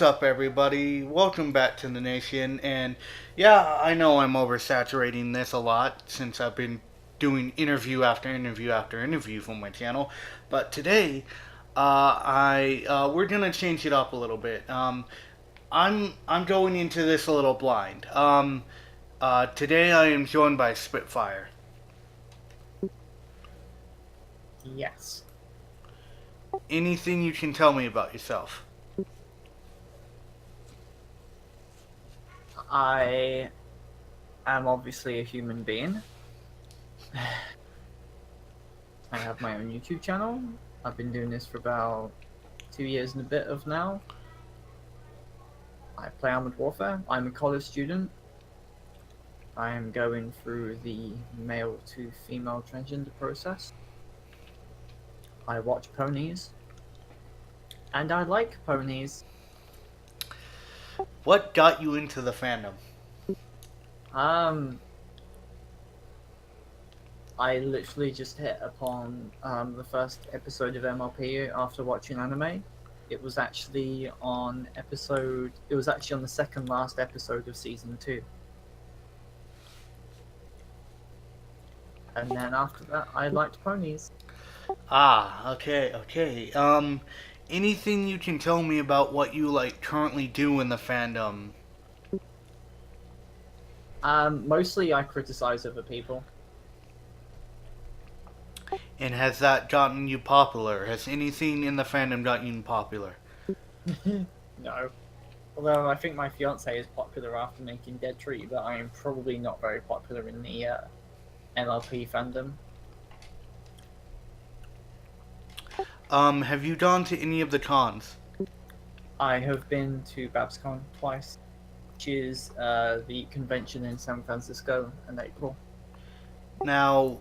What's up, everybody? Welcome back to the nation. And yeah, I know I'm oversaturating this a lot since I've been doing interview after interview after interview for my channel. But today, I we're gonna change it up a little bit. I'm going into this a little blind. Today I am joined by Spitfire. Yes. Anything you can tell me about yourself? I am obviously a human being. I have my own YouTube channel. I've been doing this for about 2 years and a bit of now. I play Armored Warfare. I'm a college student. I am going through the male to female transgender process. I watch ponies. And I like ponies. What got you into the fandom? Um, I literally just hit upon the first episode of MLP after watching anime. It was actually on the second last episode of season 2. And then after that, I liked ponies. Okay. Anything you can tell me about what you currently do in the fandom? Mostly I criticize other people. And has that gotten you popular? Has anything in the fandom gotten you popular? No. Although I think my fiance is popular after making Dead Tree, but I am probably not very popular in the MLP fandom. Have you gone to any of the cons? I have been to BabsCon twice, which is the convention in San Francisco in April. Now,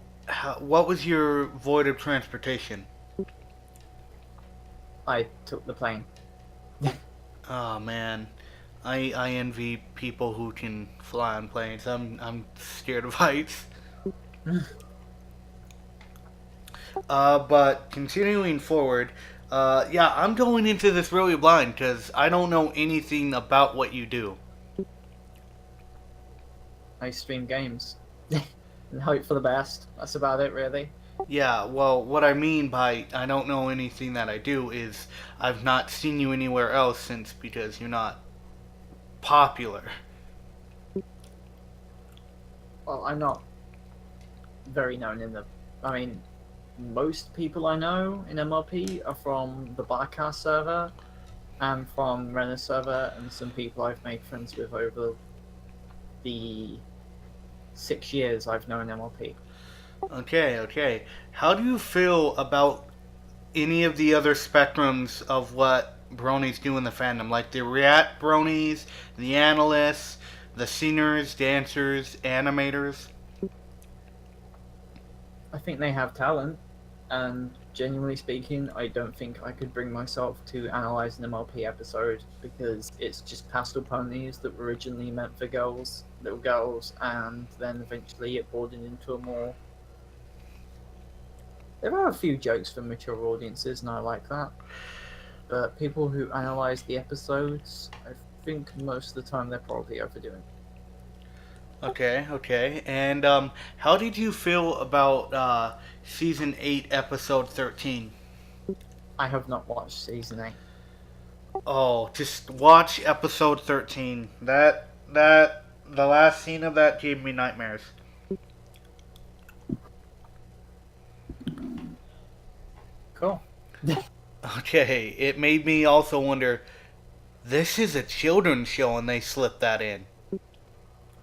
what was your void of transportation? I took the plane. Oh man, I envy people who can fly on planes. I'm scared of heights. But continuing forward, yeah, I'm going into this really blind because I don't know anything about what you do. I stream games and hope for the best. That's about it, really. Yeah, well, what I mean by I don't know anything that I do is I've not seen you anywhere else since because you're not popular. Well, I'm not very known in the. I mean, most people I know in MLP are from the Barcast server and from Renner server, and some people I've made friends with over the 6 years I've known MLP. Okay. How do you feel about any of the other spectrums of what bronies do in the fandom? Like the react bronies, the analysts, the singers, dancers, animators? I think they have talent, and genuinely speaking, I don't think I could bring myself to analyze an MLP episode because it's just pastel ponies that were originally meant for girls, little girls, and then eventually it broadened into a more. There are a few jokes for mature audiences, and I like that. But people who analyze the episodes, I think most of the time they're probably overdoing. Okay. And how did you feel about season 8, episode 13? I have not watched season 8. Oh, just watch episode 13. The last scene of that gave me nightmares. Cool. Okay, it made me also wonder, this is a children's show and they slipped that in.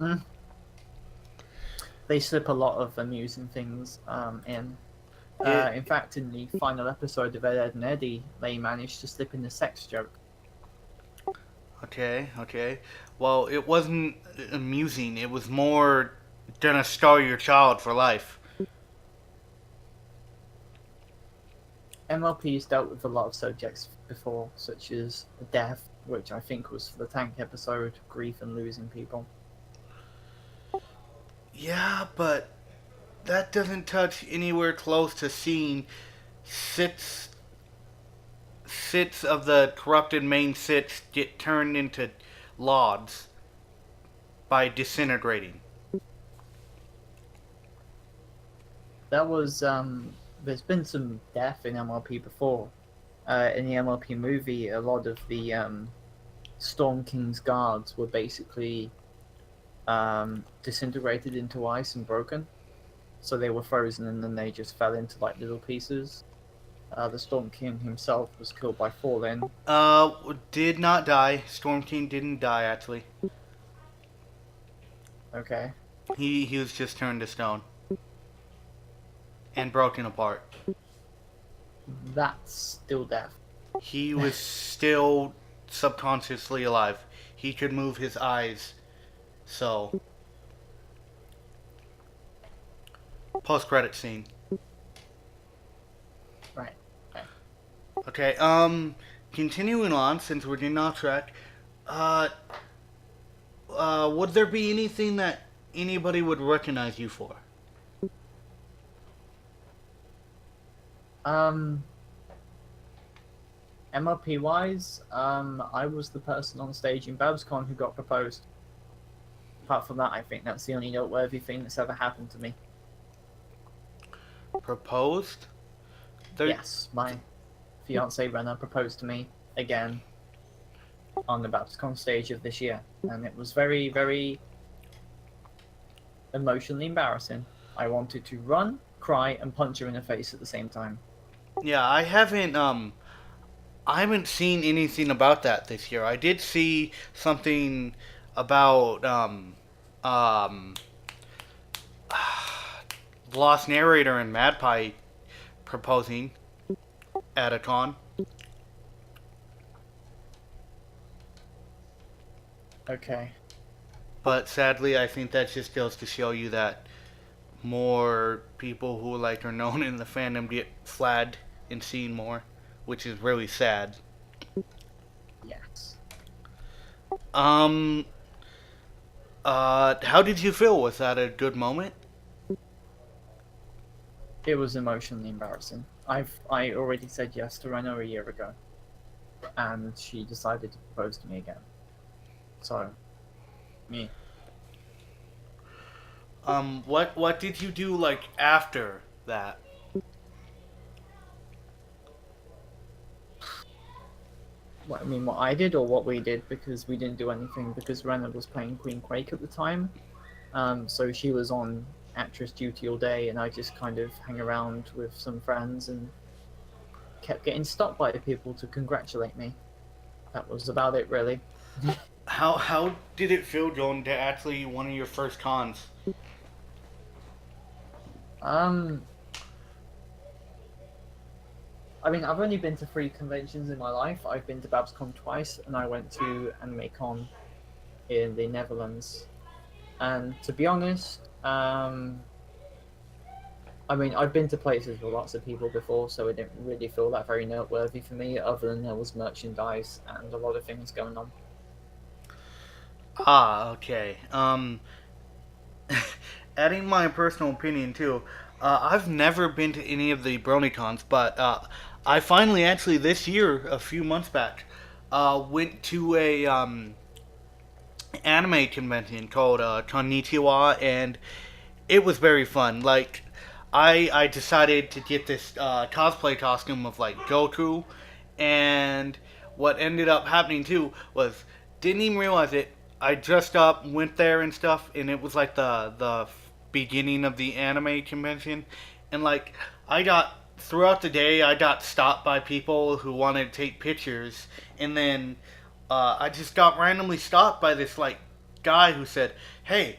Mm. They slip a lot of amusing things in. In fact, in the final episode of Ed, Ed and Eddie, they managed to slip in a sex joke. Okay. Well, it wasn't amusing. It was more gonna scar your child for life. MLP's dealt with a lot of subjects before, such as death, which I think was for the tank episode, grief and losing people. Yeah, but that doesn't touch anywhere close to seeing Siths of the corrupted main Siths get turned into Lauds by disintegrating. That was there's been some death in MLP before. In the MLP movie, a lot of the Storm King's guards were basically disintegrated into ice and broken. So they were frozen and then they just fell into like little pieces. The Storm King himself was killed by falling. Did not die. Storm King didn't die actually. Okay. He was just turned to stone and broken apart. That's still death. He was still subconsciously alive. He could move his eyes. So, post-credit scene. Right. Okay, continuing on, since we're getting off track, would there be anything that anybody would recognize you for? MLP wise, I was the person on stage in BabsCon who got proposed. Apart from that, I think that's the only noteworthy thing that's ever happened to me. Proposed? Yes, my fiance Renna proposed to me again on the BabsCon stage of this year, and it was very, very emotionally embarrassing. I wanted to run, cry, and punch her in the face at the same time. Yeah, I haven't seen anything about that this year. I did see something about Lost Narrator and Madpie proposing at a con. Okay. But sadly, I think that just goes to show you that more people who like are known in the fandom get flagged and seen more, which is really sad. Yes. How did you feel? Was that a good moment? It was emotionally embarrassing. I already said yes to Renna a year ago, and she decided to propose to me again. So, me. What did you do like after that? What I did or what we did, because we didn't do anything because Renna was playing Queen Quake at the time. So she was on actress duty all day, and I just kind of hang around with some friends and kept getting stopped by people to congratulate me. That was about it, really. How did it feel going to actually one of your first cons? I've only been to 3 conventions in my life. I've been to BabsCon twice, and I went to AnimeCon in the Netherlands. And to be honest, I've been to places with lots of people before, so it didn't really feel that very noteworthy for me, other than there was merchandise and a lot of things going on. Ah, okay. Adding my personal opinion too, I've never been to any of the BronyCons, but I finally, actually, this year, a few months back, went to a anime convention called Konnichiwa, and it was very fun. Like, I decided to get this cosplay costume of like Goku, and what ended up happening too was, didn't even realize it. I dressed up, went there and stuff, and it was like the beginning of the anime convention, and like I got throughout the day, I got stopped by people who wanted to take pictures, and then I just got randomly stopped by this like guy who said, "Hey,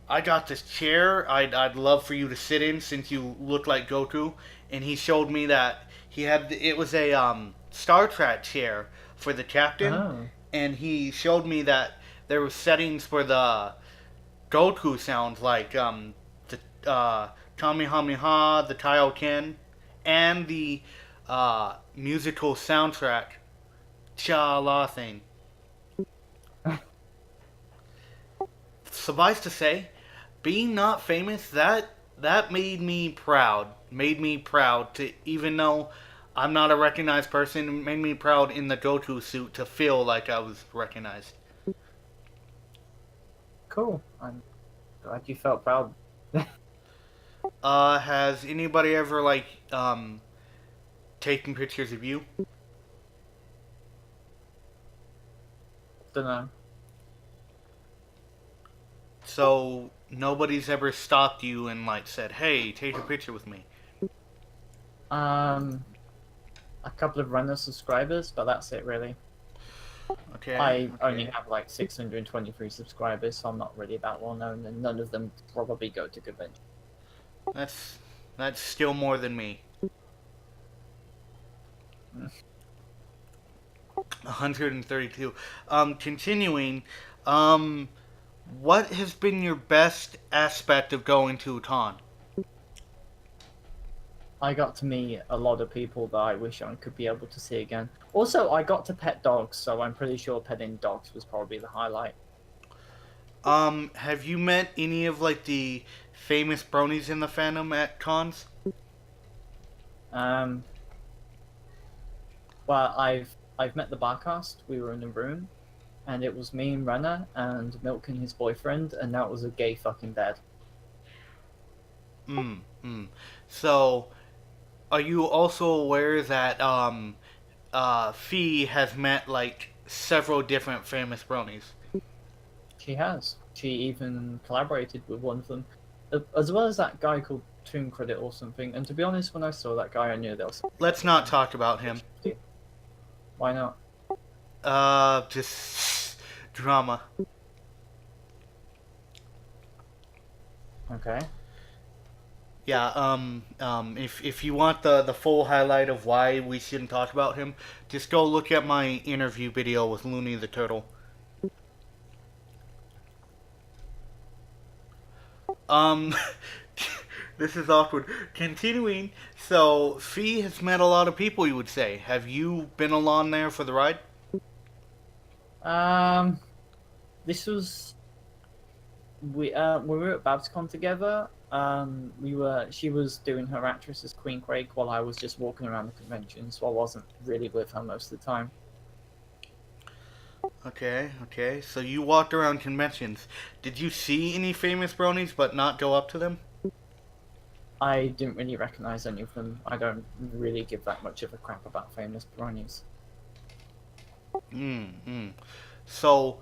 I got this chair. I'd love for you to sit in since you look like Goku." And he showed me that it was a Star Trek chair for the captain, Oh. and he showed me that there were settings for the Goku sounds like the Kamehameha, the Kaioken, and the musical soundtrack Cha-La thing. Suffice to say, being not famous, that made me proud. Made me proud to even though I'm not a recognized person. It made me proud in the Goku suit to feel like I was recognized. Cool. I'm glad you felt proud. Has anybody ever taken pictures of you? Don't know. So nobody's ever stopped you and said, "Hey, take a picture with me." Um, a couple of runner subscribers, but that's it really. Okay, I only okay. have like 623 subscribers, so I'm not really that well known, and none of them probably go to conventions. That's that's still more than me. 132. Continuing. Um, what has been your best aspect of going to a con? I got to meet a lot of people that I wish I could be able to see again. Also, I got to pet dogs, so I'm pretty sure petting dogs was probably the highlight. Have you met any of the famous bronies in the fandom at cons? Um, well, I've met the Barcast. We were in a room, and it was me and Renner and Milk and his boyfriend, and that was a gay fucking bed. Mm, mm. So, are you also aware that Fee has met several different famous bronies? She has. She even collaborated with one of them, as well as that guy called Toon Credit or something. And to be honest, when I saw that guy, I knew there was something Let's up with not him. talk about him. Why not? Just drama. Okay. Yeah, if you want the full highlight of why we shouldn't talk about him, just go look at my interview video with Looney the Turtle. Um, this is awkward. Continuing, so Fee has met a lot of people, you would say. Have you been along there for the ride? Um, this was when we were at BabsCon together. She was doing her actress as Queen Craig while I was just walking around the convention, so I wasn't really with her most of the time. Okay, okay. So you walked around conventions. Did you see any famous bronies but not go up to them? I didn't really recognize any of them. I don't really give that much of a crap about famous bronies. Mm. So,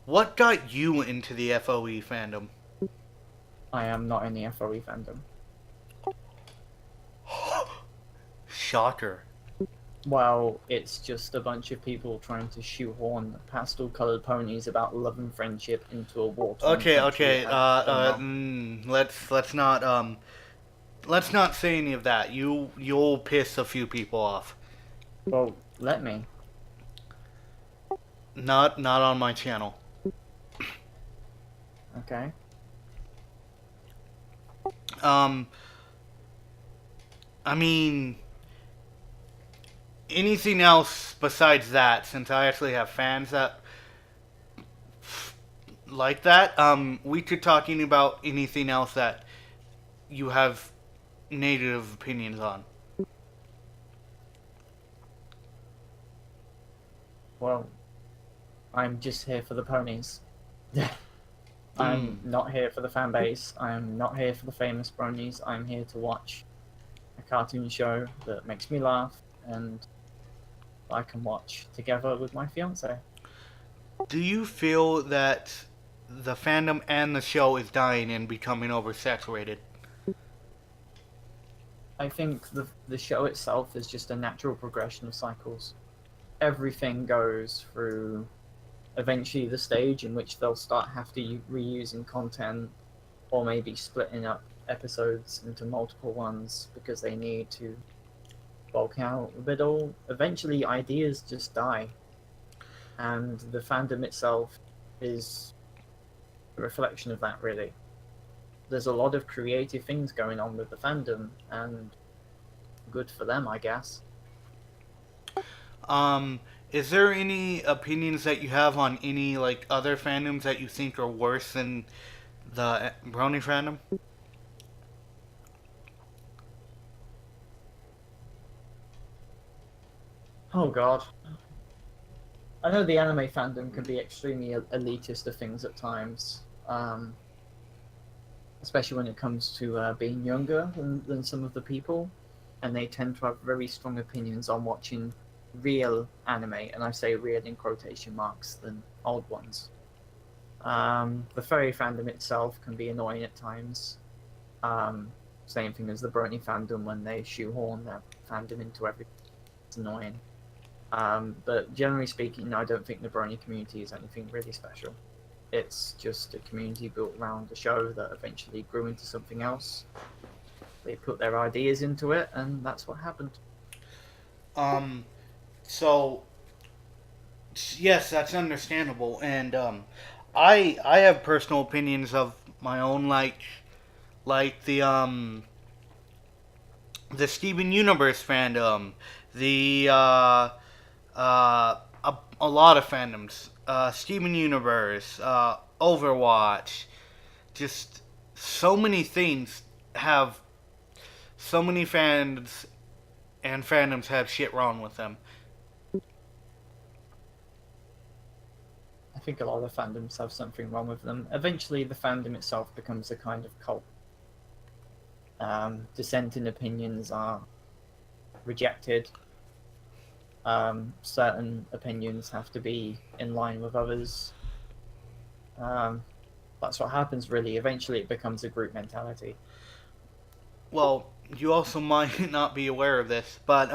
what got you into the FOE fandom? I am not in the FOE fandom. Shocker. Well, it's just a bunch of people trying to shoehorn pastel-colored ponies about love and friendship into a war-torn Okay, country. okay. I don't know. Let's not say any of that. You'll piss a few people off. Well, let me. Not on my channel. Okay. Um, I mean, anything else besides that? Since I actually have fans that like that, we could talking about anything else that you have negative opinions on. Well, I'm just here for the ponies. Hmm. I'm not here for the fan base. I'm not here for the famous bronies. I'm here to watch a cartoon show that makes me laugh and I can watch together with my fiance. Do you feel that the fandom and the show is dying and becoming oversaturated? I think the show itself is just a natural progression of cycles. Everything goes through eventually the stage in which they'll start have to reusing content or maybe splitting up episodes into multiple ones because they need to bulk out a bit. All eventually ideas just die, and the fandom itself is a reflection of that. Really, there's a lot of creative things going on with the fandom, and good for them, I guess. Um, is there any opinions that you have on any other fandoms that you think are worse than the Brony fandom? Oh God. I know the anime fandom can be extremely elitist of things at times, especially when it comes to being younger than some of the people, and they tend to have very strong opinions on watching real anime, and I say real in quotation marks than old ones. The furry fandom itself can be annoying at times. Um, Same thing as the Brony fandom when they shoehorn their fandom into everything. It's annoying. But generally speaking, I don't think the Brony community is anything really special. It's just a community built around a show that eventually grew into something else. They put their ideas into it, and that's what happened. Um, so yes, that's understandable, and I have personal opinions of my own, like the Steven Universe fandom, the a lot of fandoms, Steven Universe, Overwatch, just so many things have so many fans and fandoms have shit wrong with them. I think a lot of fandoms have something wrong with them. Eventually, the fandom itself becomes a kind of cult. Dissenting opinions are rejected. Certain opinions have to be in line with others. Um, that's what happens, really. Eventually, it becomes a group mentality. Well, you also might not be aware of this, but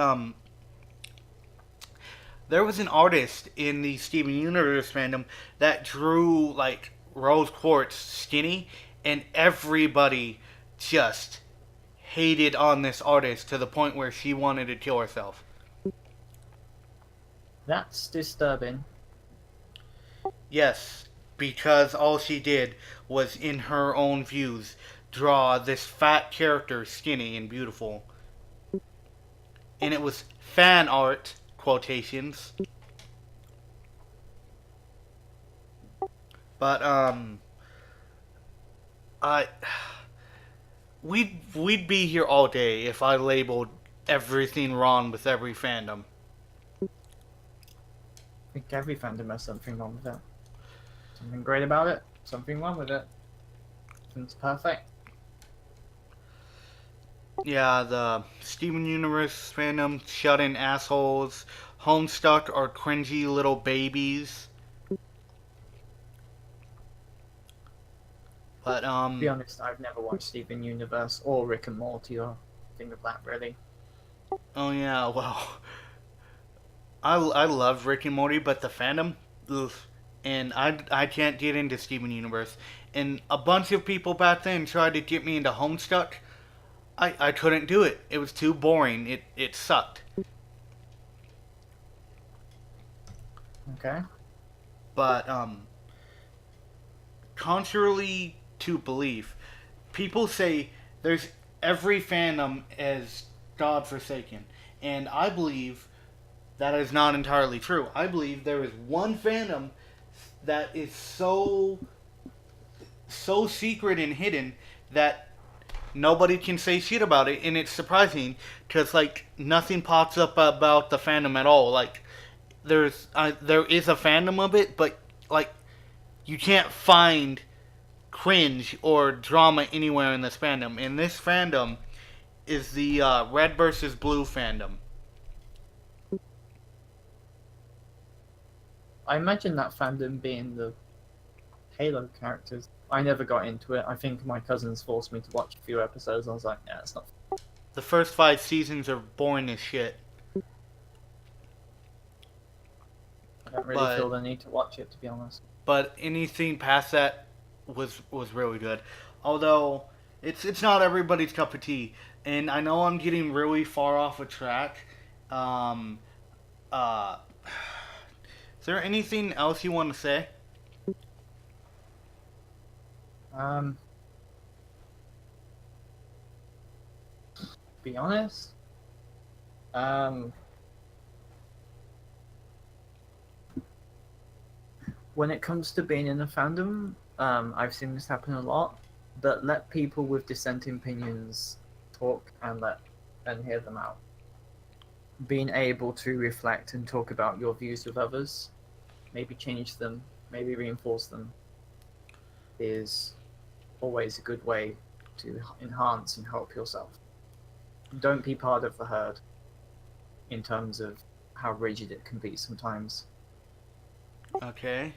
there was an artist in the Steven Universe fandom that drew like Rose Quartz skinny, and everybody just hated on this artist to the point where she wanted to kill herself. That's disturbing. Yes, because all she did was, in her own views, draw this fat character skinny and beautiful. And it was fan art, quotations. But, I. We'd be here all day if I labeled everything wrong with every fandom. I think every fandom has something wrong with it. Something great about it, something wrong with it. It's perfect. Yeah, the Steven Universe fandom, shut in assholes, Homestuck are cringy little babies. But, To be honest, I've never watched Steven Universe or Rick and Morty or anything of that, really. oh yeah, well, I love Rick and Morty, but the fandom, ugh. And I can't get into Steven Universe. And a bunch of people back then tried to get me into Homestuck. I couldn't do it. It was too boring. It sucked. Okay. But contrarily to belief, people say there's every fandom is godforsaken, and I believe that is not entirely true. I believe there is one fandom that is so secret and hidden that nobody can say shit about it, and it's surprising because like nothing pops up about the fandom at all. Like there is a fandom of it, but like you can't find cringe or drama anywhere in this fandom. And this fandom is the Red versus Blue fandom. I imagine that fandom being the Halo characters. I never got into it. I think my cousins forced me to watch a few episodes. I was like, yeah, it's not. The first 5 seasons are boring as shit. I don't really feel the need to watch it, to be honest. But anything past that was really good. Although it's not everybody's cup of tea, and I know I'm getting really far off a track. Um, uh, is there anything else you want to say? Um, be honest. Um, when it comes to being in a fandom, I've seen this happen a lot. But let people with dissenting opinions talk and hear them out. being able to reflect and talk about your views with others, maybe change them, maybe reinforce them, is always a good way to enhance and help yourself. Don't be part of the herd in terms of how rigid it can be sometimes. Okay.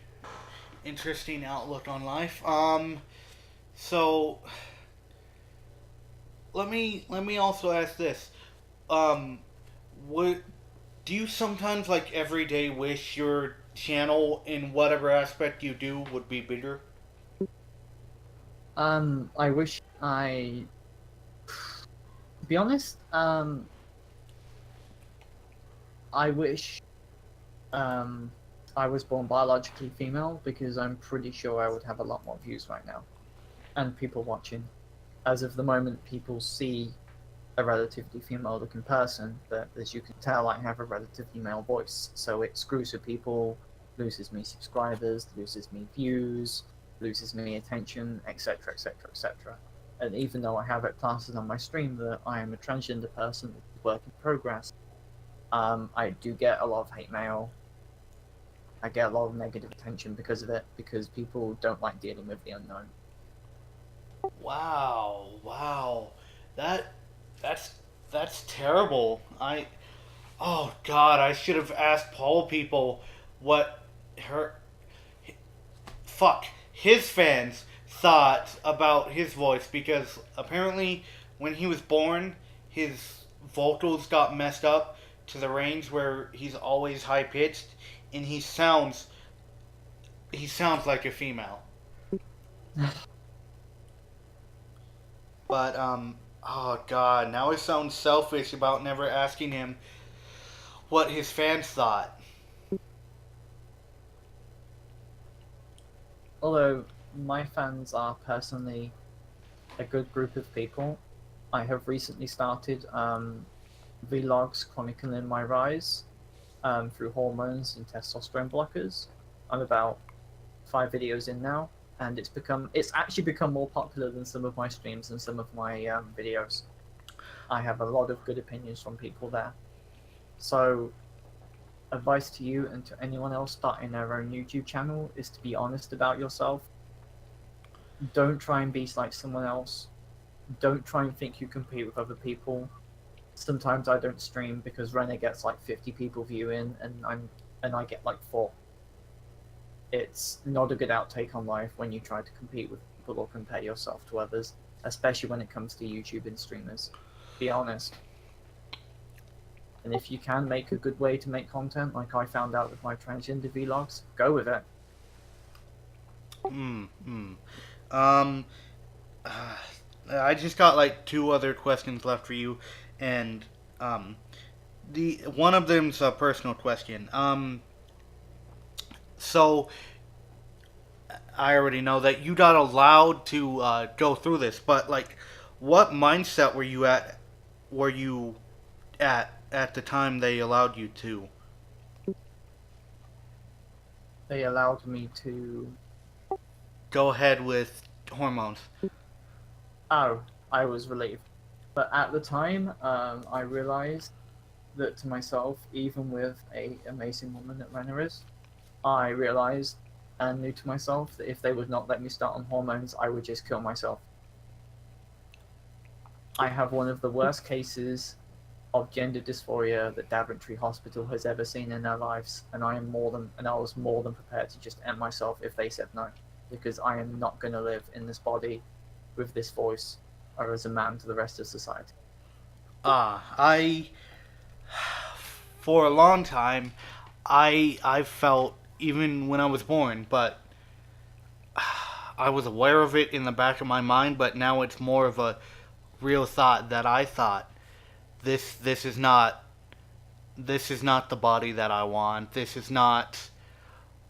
Interesting outlook on life. So let me also ask this. Um, what do you sometimes like every day wish your channel in whatever aspect you do would be bigger? I wish to be honest, I wish um, I was born biologically female because I'm pretty sure I would have a lot more views right now and people watching. As of the moment, people see a relatively female looking person, but as you can tell, I have a relatively male voice. So it screws with people, loses me subscribers, loses me views, loses me attention, etc., etc., etc. And even though I have it plastered on my stream that I am a transgender person, work in progress, I do get a lot of hate mail. I get a lot of negative attention because of it, because people don't like dealing with the unknown. Wow, wow, that that's that's terrible. Oh God, I should have asked Paul people what her fuck his fans thought about his voice because apparently when he was born, his vocals got messed up to the range where he's always high pitched, and he sounds like a female. But oh God, now I sound selfish about never asking him what his fans thought. Although my fans are personally a good group of people, I have recently started vlogs chronicling my rise through hormones and testosterone blockers. I'm about 5 videos in now, and it's actually become more popular than some of my streams and some of my videos. I have a lot of good opinions from people there. So, advice to you and to anyone else starting their own YouTube channel is to be honest about yourself. Don't try and be like someone else. Don't try and think you compete with other people. Sometimes I don't stream because Rene gets like 50 people viewing and I get like 4. It's not a good outtake on life when you try to compete with people or compare yourself to others, especially when it comes to YouTube and streamers. Be honest. And if you can make a good way to make content, like I found out with my transgender vlogs, go with it. Hmm. Hmm. Um. uh, I just got like two other questions left for you, and the one of them's a personal question. So I already know that you got allowed to go through this, but like, what mindset were you at? Were you at the time they allowed you to? They allowed me to. Go ahead with hormones. Oh, I was relieved. But at the time, I realized that to myself, even with a amazing woman that Renner is, I realized and knew to myself that if they would not let me start on hormones, I would just kill myself. I have one of the worst cases of gender dysphoria that Daventry Hospital has ever seen in their lives, and I was more than prepared to just end myself if they said no, because I am not going to live in this body with this voice or as a man to the rest of society. I for a long time, I felt even when I was born, but I was aware of it in the back of my mind. But now it's more of a real thought that I thought this is not the body that I want. This is not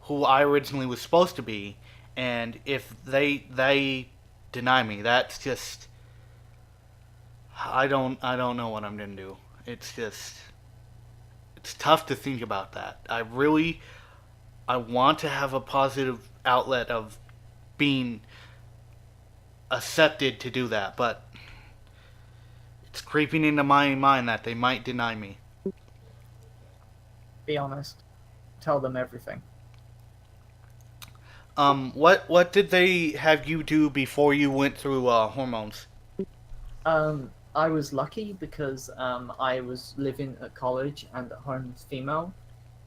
who I originally was supposed to be. And if they deny me, that's just I don't know what I'm gonna do. It's just it's tough to think about that. I want to have a positive outlet of being accepted to do that, but it's creeping into my mind that they might deny me. Be honest. Tell them everything. What did they have you do before you went through hormones? I was lucky because I was living at college and at home as female.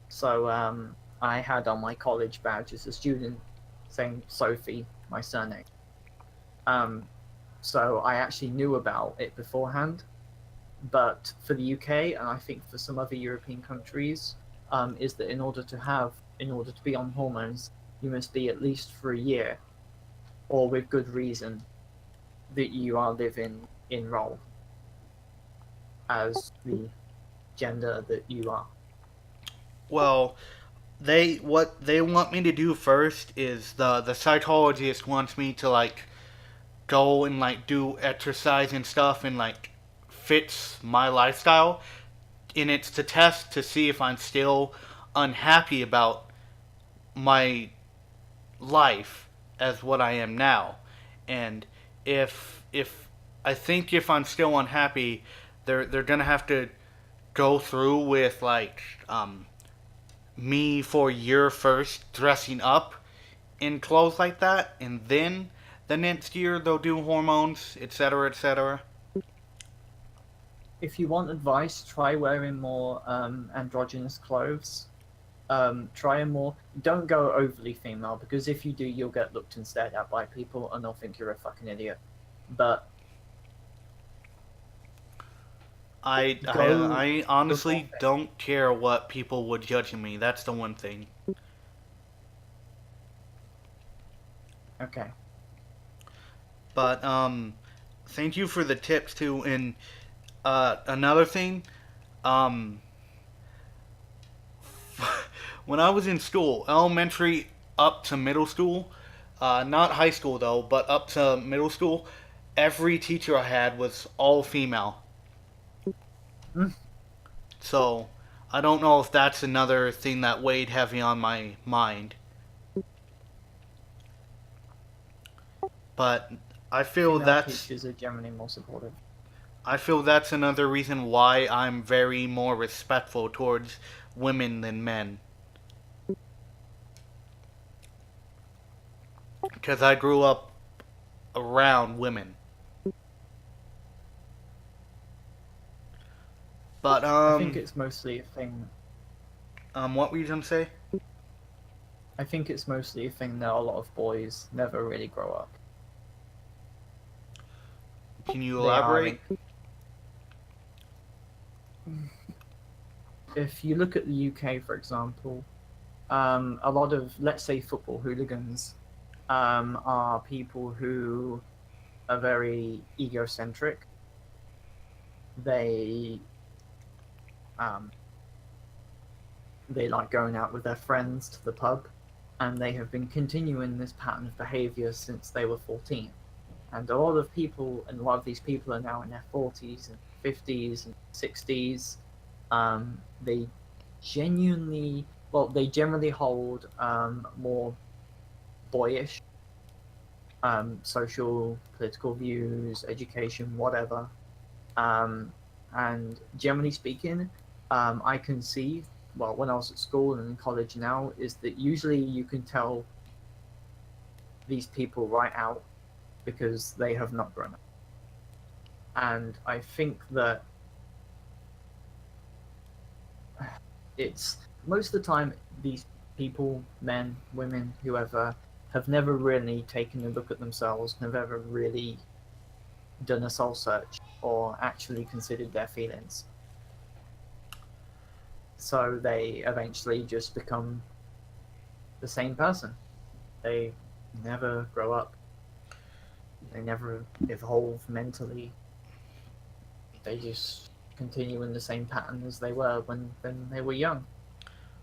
So I had on my college badge as a student saying Sophie, my surname. Um, so I actually knew about it beforehand. But for the UK and I think for some other European countries, is that in order to be on hormones, you must be at least for a year, or with good reason, that you are living in role as the gender that you are. Well, what they want me to do first is the psychologist wants me to like go and like do exercise and stuff and like fits my lifestyle, and it's to test to see if I'm still unhappy about my life as what I am now. And if I think if I'm still unhappy, they're gonna have to go through with like me for a year first dressing up in clothes like that, and then the next year they'll do hormones, etc., etc. If you want advice, try wearing more androgynous clothes. Try and more. Don't go overly female because if you do, you'll get looked and stared at by people, and they'll think you're a fucking idiot. But go I the raw honestly thing. don't care what people would judge me. That's the one thing. Okay. But thank you for the tips too. And another thing, um, when I was in school, elementary up to middle school, not high school though, but up to middle school, every teacher I had was all female. Mm, So I don't know if that's another thing that weighed heavy on my mind. But I feel Female that's teachers are generally more supportive. I feel that's another reason why I'm very more respectful towards women than men. Because I grew up around women. But I think it's mostly a thing. what were you gonna say? I think it's mostly a thing that a lot of boys never really grow up. Can you They are elaborate? if you look at the UK, for example, a lot of, let's say, football hooligans are people who are very egocentric. They um, they like going out with their friends to the pub, and they have been continuing this pattern of behavior since they were 14. And a lot of people, and a lot of these people are now in their 40s and 50s and 60s. They genuinely, well, they generally hold more boyish social, political views, education, whatever. Um, and generally speaking, I can see, well, when I was at school and in college now, is that usually you can tell these people right out because they have not grown up. And I think that it's most of the time these people, men, women, whoever, have never really taken a look at themselves, have ever really done a soul search or actually considered their feelings. So they eventually just become the same person. They never grow up. They never evolve mentally. They just continue in the same pattern as they were when they were young.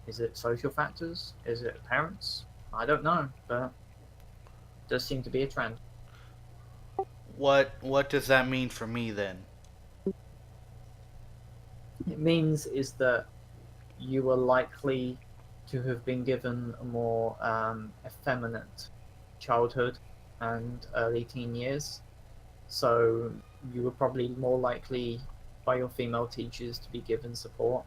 Is it social factors? Is it parents? I don't know, but it does seem to be a trend. What does that mean for me then? It means is that you are likely to have been given a more effeminate childhood and early teen years. So you were probably more likely by your female teachers to be given support.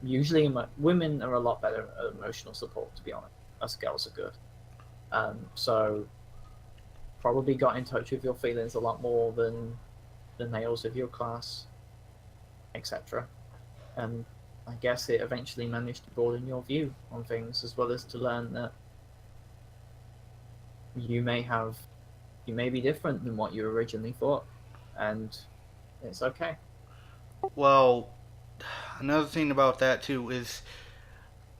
Usually, women are a lot better at emotional support, to be honest. Us girls are good. So probably got in touch with your feelings a lot more than the males of your class, etc. And I guess it eventually managed to broaden your view on things, as well as to learn that you may have you may be different than what you originally thought, and it's okay. Well, another thing about that too is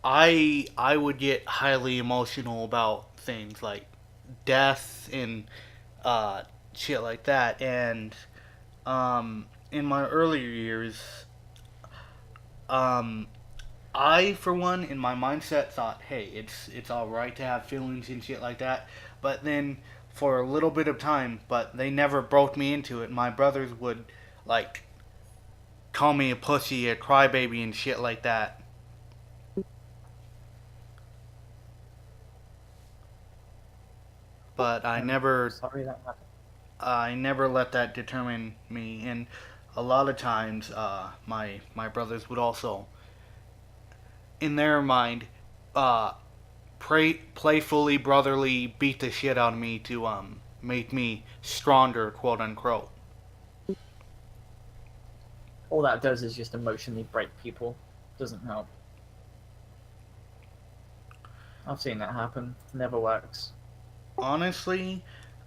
I would get highly emotional about things like death and uh, shit like that. And in my earlier years, um, I for one in my mindset thought, hey, it's all right to have feelings and shit like that. But then for a little bit of time, but they never broke me into it. My brothers would like call me a pussy, a crybaby, and shit like that. But I'm sorry that happened. I never let that determine me. And a lot of times, my brothers would also, in their mind, uh, playfully, brotherly beat the shit out of me to make me stronger, quote unquote. All that does is just emotionally break people. Doesn't help. I've seen that happen. Never works. Honestly,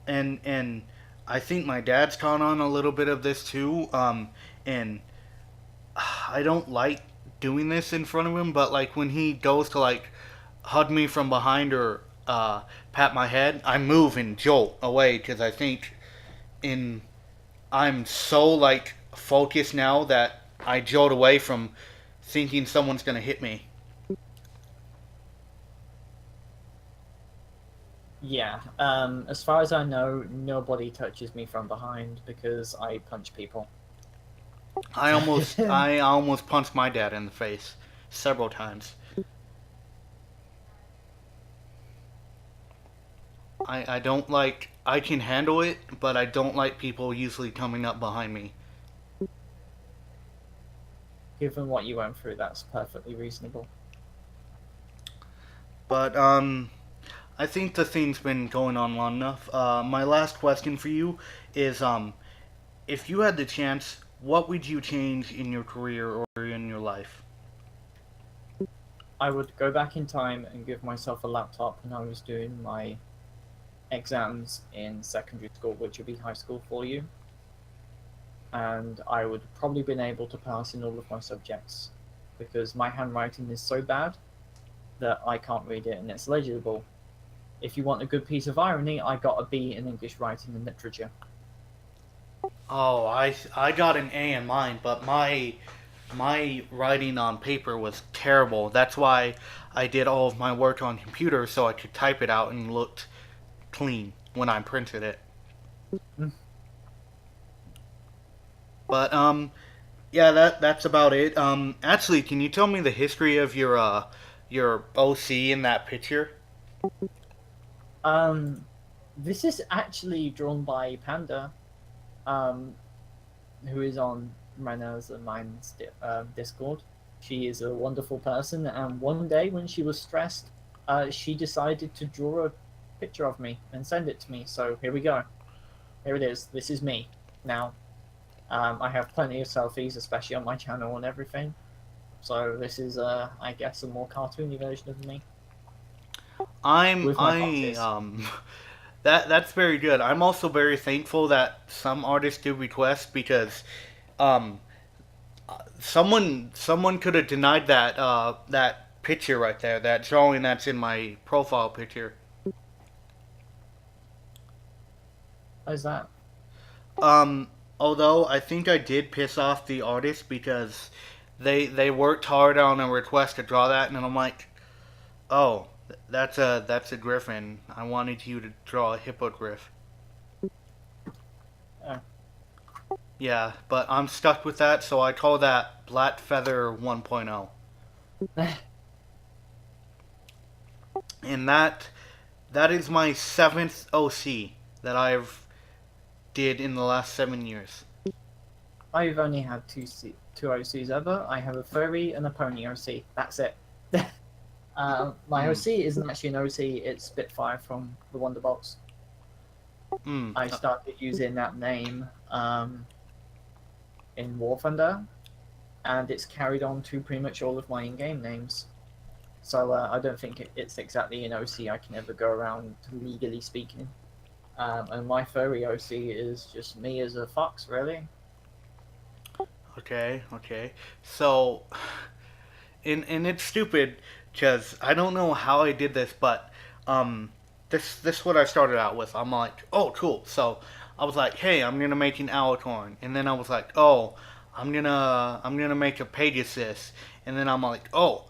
and I think my dad's caught on a little bit of this too. And I don't like doing this in front of him, but like when he goes to like hug me from behind or pat my head, I move and jolt away because I think in I'm so like focused now that I jolt away from thinking someone's gonna hit me. Yeah. As far as I know, nobody touches me from behind because I punch people. I almost punched my dad in the face several times. I don't like I can handle it, but I don't like people usually coming up behind me. Given what you went through, that's perfectly reasonable. But I think the thing's been going on long enough. My last question for you is if you had the chance, what would you change in your career or in your life? I would go back in time and give myself a laptop when I was doing my exams in secondary school, which would be high school for you, and I would probably been able to pass in all of my subjects because my handwriting is so bad that I can't read it and it's legible. If you want a good piece of irony, I got a B in English writing and literature. Oh, I got an A in mine, but my writing on paper was terrible. That's why I did all of my work on computer so I could type it out and looked clean when I printed it. Mm. But yeah, that's about it. Actually, can you tell me the history of your OC in that picture? Um, this is actually drawn by Panda, um, who is on Rena's and mine's Discord. She is a wonderful person, and one day when she was stressed, she decided to draw a picture of me and send it to me. So here we go. Here it is. This is me now. I have plenty of selfies, especially on my channel and everything. So this is, I guess, a more cartoony version of me with my I foxes. that's very good. I'm also very thankful that some artists do request because um someone could have denied that picture right there, that drawing that's in my profile picture. How's that? Um, although I think I did piss off the artist because they worked hard on a request to draw that, and I'm like, oh, that's a griffin. I wanted you to draw a hippogriff. Uh, Yeah, but I'm stuck with that, so I call that Black Feather 1.0. And that is my seventh OC that I've did in the last 7 years. I've only had two two OCs ever. I have a furry and a pony OC. That's it. My Mm, OC isn't actually an OC, it's Spitfire from the Wonderbolts. mm, I started using that name in War Thunder, and it's carried on to pretty much all of my in-game names. So I don't think it's exactly an OC I can ever go around legally speaking. And my furry OC is just me as a fox, really. okay, okay. So, and it's stupid because I don't know how I did this, but um, this is what I started out with. I'm like, oh, cool. So I was like, hey, I'm gonna make an Alicorn, and then I was like, oh, I'm gonna make a Pegasus, and then I'm like, oh,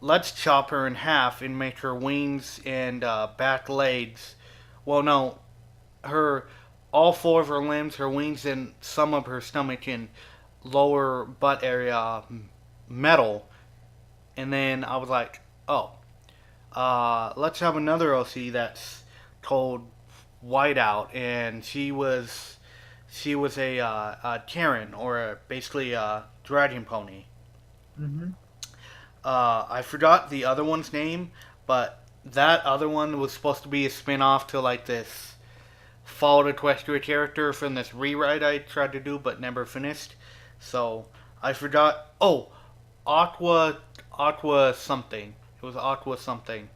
let's chop her in half and make her wings and back legs. Well, no, her all four of her limbs, her wings, and some of her stomach and lower butt area metal. And then I was like, oh, let's have another OC that's called Whiteout, and she was a Terran or basically a dragon pony. Mm-hmm. I forgot the other one's name, but that other one was supposed to be a spin off to like this Fall Equestria character from this rewrite I tried to do but never finished. So I forgot. Oh, Aqua something. It was Aqua something.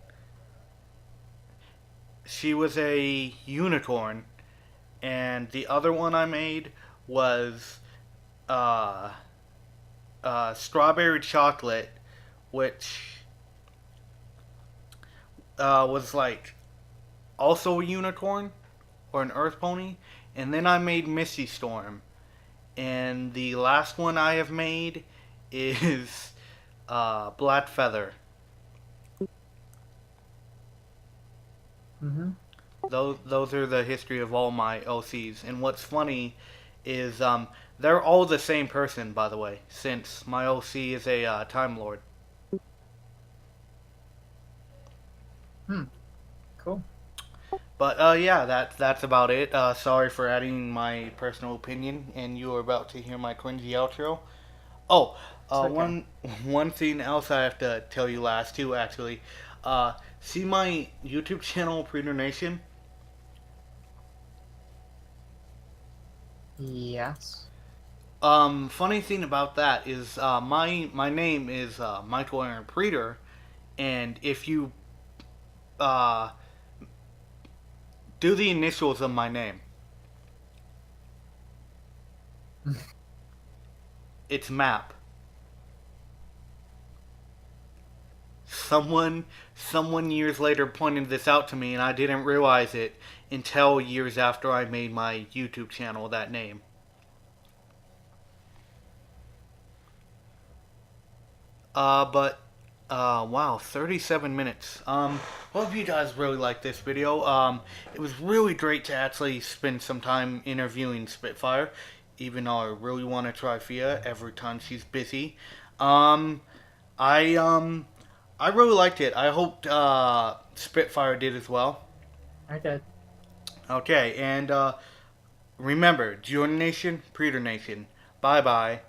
She was a unicorn, and the other one I made was uh, strawberry chocolate, which was like also a unicorn or an earth pony. And then I made Misty Storm, and the last one I have made is Black Feather. Mm-hmm. Those are the history of all my OCs. And what's funny is they're all the same person, by the way, since my OC is a Time Lord. Hmm. Cool. But yeah, that's about it. Sorry for adding my personal opinion, and you are about to hear my cringy outro. Oh, It's okay. one one thing else I have to tell you last too. Actually, see my YouTube channel, Preacher Nation. Yes. Funny thing about that is my name is Michael Aaron Preeter, and if you uh, do the initials of my name, it's Map. Someone years later pointed this out to me, and I didn't realize it until years after I made my YouTube channel that name. But wow, 37 minutes. Hope you guys really liked this video. It was really great to actually spend some time interviewing Spitfire, even though I really want to try Fia every time she's busy. Um, I really liked it. I hope Spitfire did as well. I did. Okay, and remember, Jordan Nation, Preacher Nation. Bye bye.